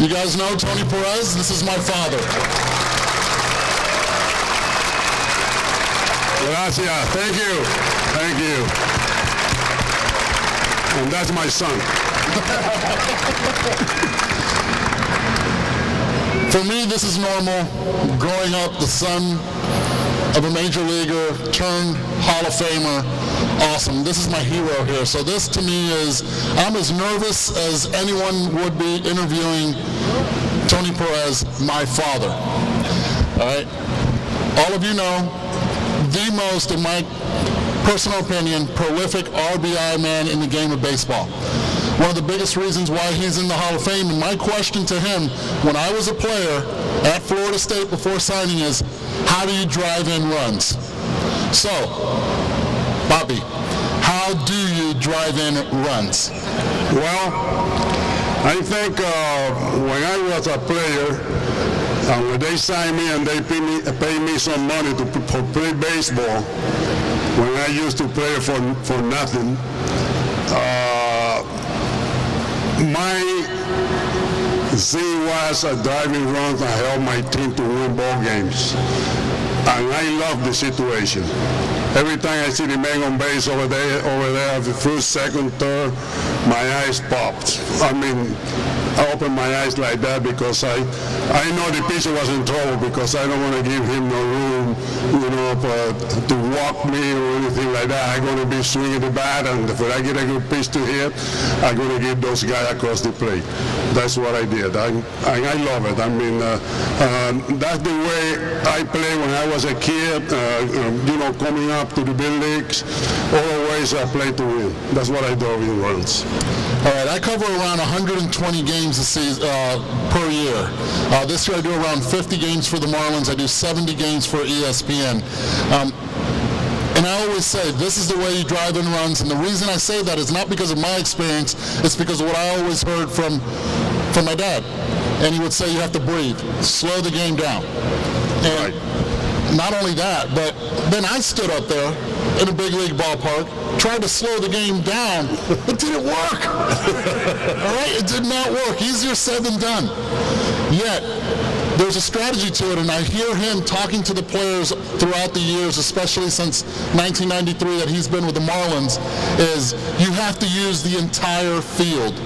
You guys know Tony Perez? This is my father. Gracias. Thank you. Thank you. And that's my son. For me, this is normal. Growing up, the son of a major leaguer turned Hall of Famer. Awesome. This is my hero here. So this to me is, I'm as nervous as anyone would be interviewing Tony Perez, my father. All right. All of you know, the most, in my personal opinion, prolific RBI man in the game of baseball. One of the biggest reasons why he's in the Hall of Fame, and my question to him when I was a player at Florida State before signing is, how do you drive in runs? So, Bobby, how do you drive in runs? Well, I think when I was a player, when they signed me and they pay me some money to play baseball, when I used to play for nothing, my thing was driving runs and help my team to win ball games. And I love the situation. Every time I see the man on base over there, the first, second, third, my eyes popped. I mean, I opened my eyes like that because I know the pitcher was in trouble because I don't want to give him no room, to walk me or anything like that. I'm going to be swinging the bat, and if I get a good pitch to hit, I'm going to get those guys across the plate. That's what I did. I love it. I mean, that's the way I played when I was a kid, coming up to the big leagues. Always I played to win. That's what I do in runs. All right, I cover around 120 games a season, per year. This year I do around 50 games for the Marlins. I do 70 games for ESPN. And I always say, this is the way you drive in runs. And the reason I say that is not because of my experience. It's because of what I always heard from my dad. And he would say, you have to breathe. Slow the game down. And not only that, but then I stood up there in a big league ballpark, tried to slow the game down. It didn't work. All right? It did not work. Easier said than done. Yet, there's a strategy to it, and I hear him talking to the players throughout the years, especially since 1993 that he's been with the Marlins, is you have to use the entire field.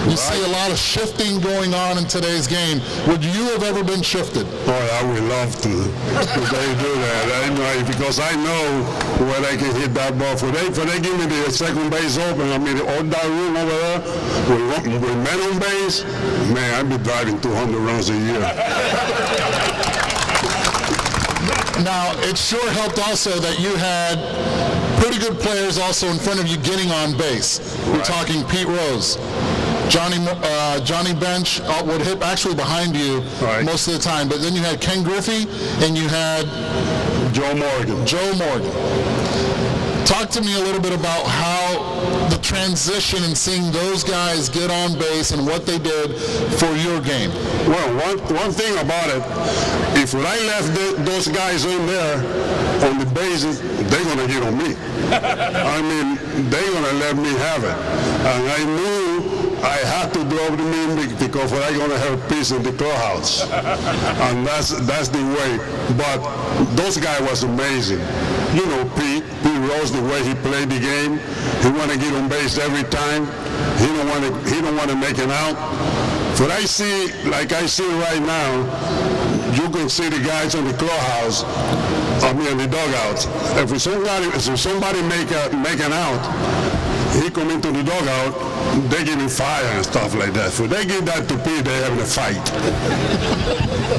You see a lot of shifting going on in today's game. Would you have ever been shifted? Boy, I would love to. If they do that, because I know where they can hit that ball. For they give me the second base open, I mean, all that room over there, with men on base, man, I'd be driving 200 runs a year. Now, it sure helped also that you had pretty good players also in front of you getting on base. We're talking Pete Rose. Johnny Bench would hit actually behind you most of the time, but then you had Ken Griffey and you had Joe Morgan. Talk to me a little bit about how the transition and seeing those guys get on base and what they did for your game. Well, one thing about it, if I left those guys in there on the bases, they're going to get on me. I mean, they're going to let me have it. And I knew I had to drop them in because I'm going to have peace in the clubhouse. And that's the way. But those guys was amazing. Pete Rose, the way he played the game, he want to get on base every time. He don't want to make it out. What I see, like I see right now, you can see the guys in the clubhouse, in the dugouts. If somebody make an out, he come into the dugout, they give him fire and stuff like that. So they give that to Pete, they having a fight.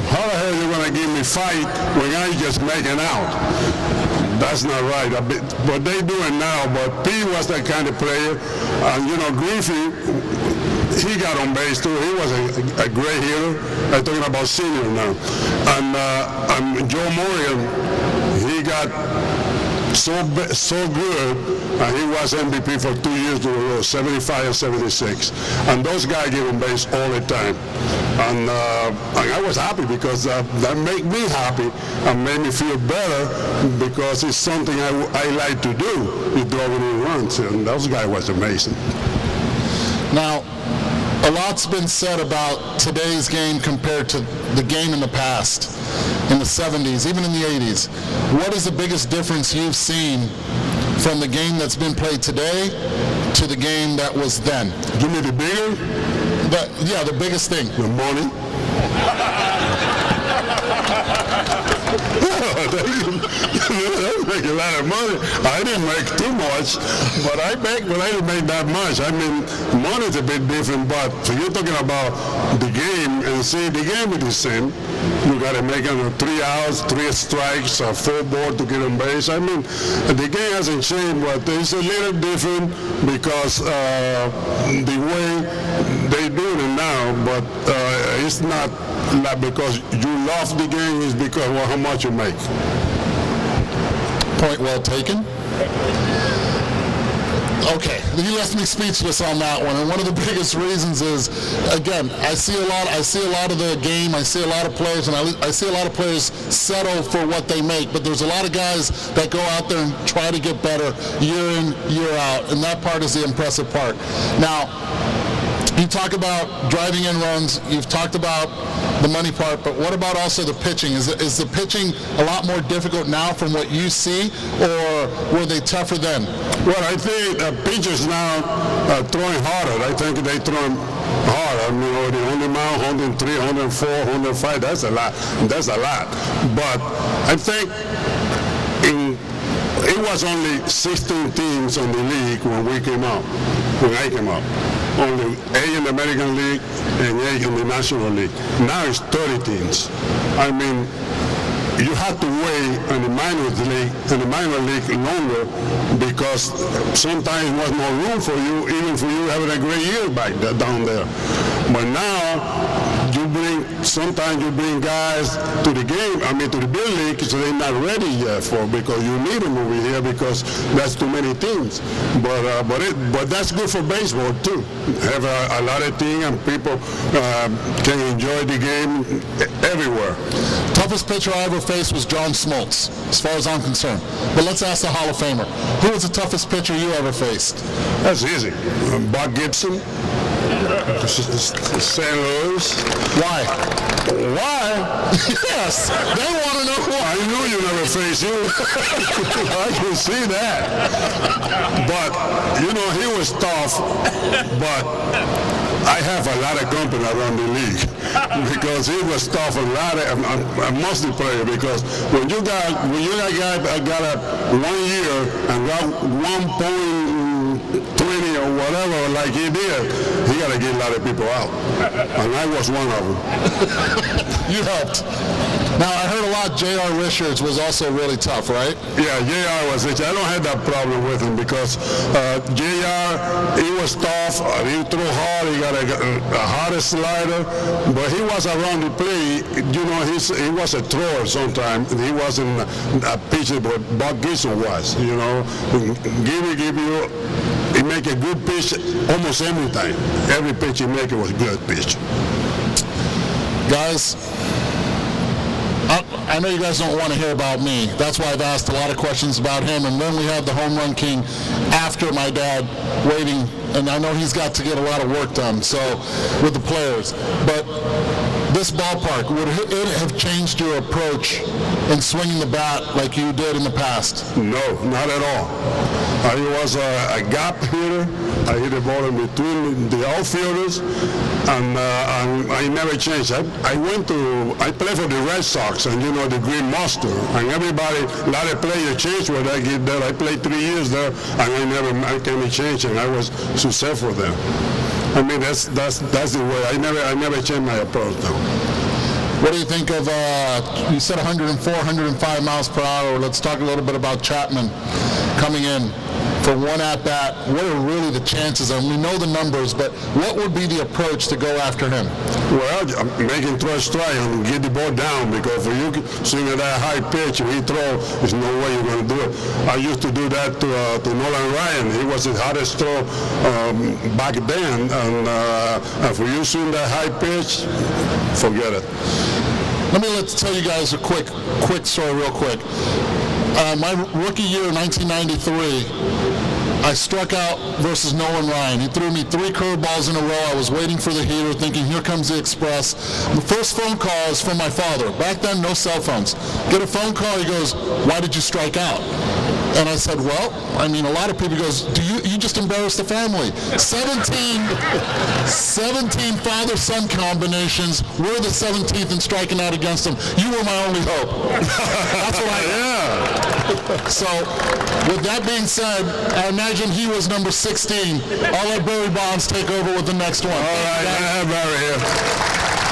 How the hell are you going to give me fight when I just make an out? That's not right. But they do it now. But Pete was that kind of player. Griffey, he got on base too. He was a great hitter. I'm talking about senior now. And Joe Morgan, he got so good, and he was MVP for 2 years in a row, 75 and 76. And those guys get on base all the time. And I was happy because that made me happy and made me feel better because it's something I like to do, is driving in runs. And those guys was amazing. Now, A lot's been said about today's game compared to the game in the past, in the 70s, even in the 80s. What is the biggest difference you've seen from the game that's been played today to the game that was then? Give me the bigger? Yeah, the biggest thing. The money. They make a lot of money. I didn't make too much, but I didn't make that much. I mean, money's a bit different, but so you're talking about the game, and see, the game is the same. You got to make 3 outs, 3 strikes, a 4 ball to get on base. I mean, the game hasn't changed, but it's a little different because the way they're doing it now, but it's not like because you love the game, it's because of how much you make. Point well taken. Okay, you left me speechless on that one, and one of the biggest reasons is, again, I see a lot of the game, I see a lot of players, and I see a lot of players settle for what they make, but there's a lot of guys that go out there and try to get better year in, year out, and that part is the impressive part. Now, you talk about driving in runs, you've talked about the money part, but what about also the pitching? Is the pitching a lot more difficult now from what you see, or were they tougher then? Well, I think pitchers now are throwing harder. I think they throw hard. I mean, on the mound, 103, 104, 105, that's a lot. That's a lot. But I think it was only 16 teams in the league when I came up. Only 8 in the American League and 8 in the National League. Now it's 30 teams. I mean, you have to wait in the minor league longer because sometimes there was no room for you, even for you having a great year down there. But now sometimes you bring guys to the game, to the big league, so they're not ready yet because you need them over here because that's too many teams. But that's good for baseball too. Have a lot of teams and people can enjoy the game everywhere. Toughest pitcher I ever faced was John Smoltz, as far as I'm concerned. But let's ask the Hall of Famer. Who was the toughest pitcher you ever faced? That's easy. Buck Gibson. St. Louis. Why? Yes, they want to know why. I knew you never faced him. I can see that. But, he was tough, but I have a lot of company around the league because he was tough, a mostly player, because when you got a guy that got a 1 year and got 1.20 or whatever like he did, he got to get a lot of people out. And I was one of them. You helped. Now, I heard a lot J.R. Richards was also really tough, right? Yeah, J.R. was it. I don't have that problem with him because J.R., he was tough. He threw hard. He got a hard slider. But he was around the play. He was a thrower sometimes. He wasn't a pitcher, but Buck Gibson was. Give you. He make a good pitch almost every time. Every pitch he make was a good pitch. Guys, I know you guys don't want to hear about me. That's why I've asked a lot of questions about him. And then we have the home run king after my dad waiting. And I know he's got to get a lot of work done, so with the players. But this ballpark, would it have changed your approach in swinging the bat like you did in the past? No, not at all. I was a gap hitter. I hit the ball in between the outfielders, and I never changed. I played for the Red Sox, and the Green Monster, and everybody, a lot of players changed when I get there. I played 3 years there, and I came change, and I was successful there. I mean, that's the way. I never changed my approach though. What do you think of, you said 104, 105 miles per hour. Let's talk a little bit about Chapman coming in for one at-bat. What are really the chances? And we know the numbers, but what would be the approach to go after him? Well, making throw a strike and get the ball down, because for you swing at that high pitch and he throw, there's no way you're going to do it. I used to do that to Nolan Ryan. He was the hardest throw back then, and for you swing that high pitch, forget it. Let's tell you guys a quick story real quick. My rookie year in 1993, I struck out versus Nolan Ryan. He threw me 3 curveballs in a row. I was waiting for the heater, thinking, here comes the express. The first phone call is from my father. Back then, no cell phones. Get a phone call, he goes, why did you strike out? And I said, well, I mean, a lot of people goes, you just embarrassed the family. 17 father-son combinations. We're the 17th in striking out against them. You were my only hope. That's what So, with that being said, I imagine he was number 16. I'll let Barry Bonds take over with the next one. All right, I have Barry here.